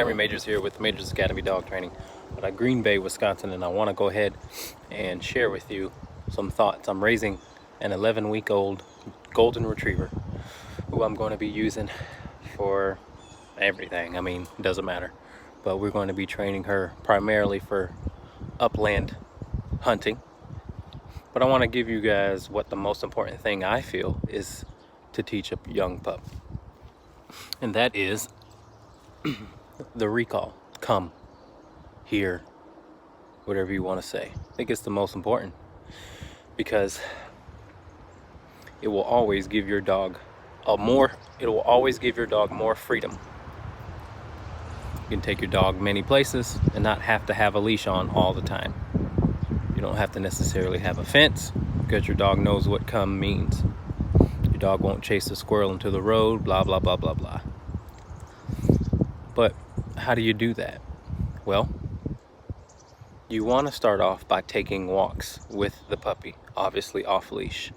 Henry Majors here with Majors Academy Dog Training out of Green Bay, Wisconsin, and I want to go ahead and share with you some thoughts. I'm raising an 11-week-old golden retriever who I'm going to be using for everything. I mean, it doesn't matter, but we're going to be training her primarily for upland hunting. But I want to give you guys what the most important thing I feel is to teach a young pup, and that is the recall. Come, here, whatever you want to say. I think it's the most important because it will always give your dog more freedom. You can take your dog many places and not have to have a leash on all the time. You don't have to necessarily have a fence because your dog knows what come means. Your dog won't chase a squirrel into the road, blah, blah, blah, blah, blah. But how do you do that? Well, you want to start off by taking walks with the puppy, obviously off leash.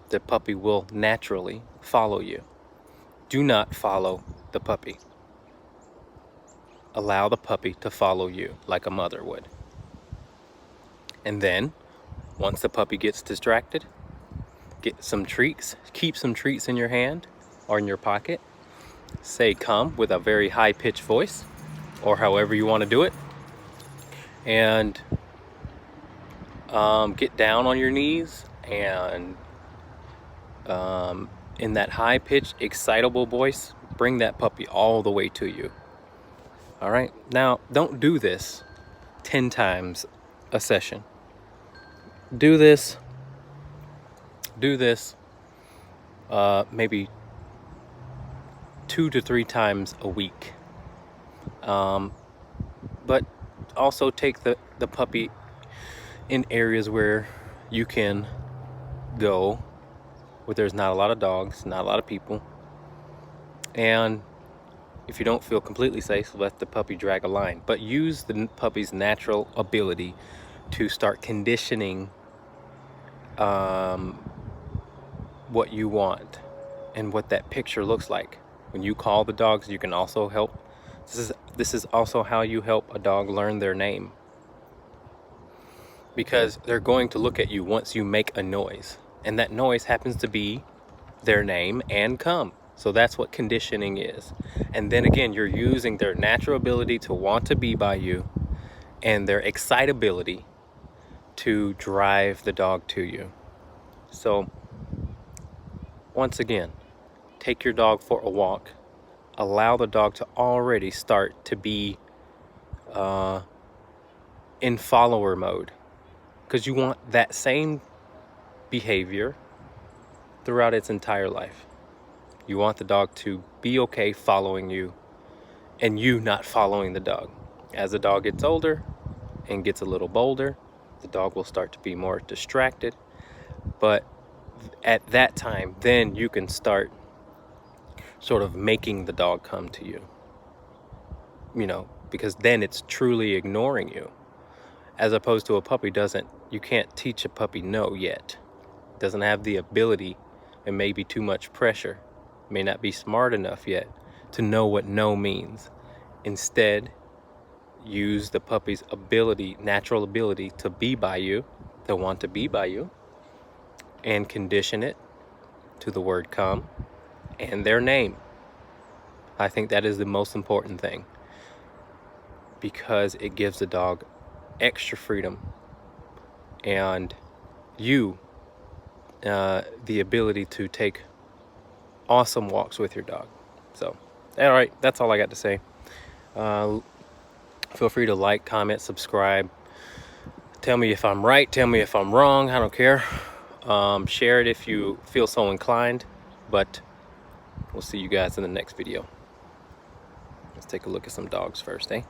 The puppy will naturally follow you. Do not follow the puppy. Allow the puppy to follow you like a mother would. And then, once the puppy gets distracted, get some treats, keep some treats in your hand or in your pocket. Say come with a very high-pitched voice, or however you want to do it, and get down on your knees and in that high-pitched, excitable voice, bring that puppy all the way to you. All right, now don't do this 10 times a session. Do this maybe 2 to 3 times a week. But also take the puppy in areas where you can go, where there's not a lot of dogs, not a lot of people. And if you don't feel completely safe, let the puppy drag a line. But use the puppy's natural ability to start conditioning what you want and what that picture looks like. When you call the dogs, you can also help. This is also how you help a dog learn their name, because they're going to look at you once you make a noise, and that noise happens to be their name and come. So that's what conditioning is. And then again, you're using their natural ability to want to be by you and their excitability to drive the dog to you. So once again, take your dog for a walk. Allow the dog to already start to be in follower mode, because you want that same behavior throughout its entire life. You want the dog to be okay following you and you not following the dog. As the dog gets older and gets a little bolder, the dog will start to be more distracted. But at that time, then you can start sort of making the dog come to you, because then it's truly ignoring you, as opposed to a puppy you can't teach a puppy no yet. Doesn't have the ability, and maybe too much pressure, may not be smart enough yet to know what no means. Instead, use the puppy's natural ability to be by you, to want to be by you, and condition it to the word come and their name. I think that is the most important thing, because it gives the dog extra freedom and you the ability to take awesome walks with your dog. So, all right, that's all I got to say. Feel free to like, comment, subscribe. Tell me if I'm right, tell me if I'm wrong, I don't care. Share it if you feel so inclined, but we'll see you guys in the next video. Let's take a look at some dogs first, eh?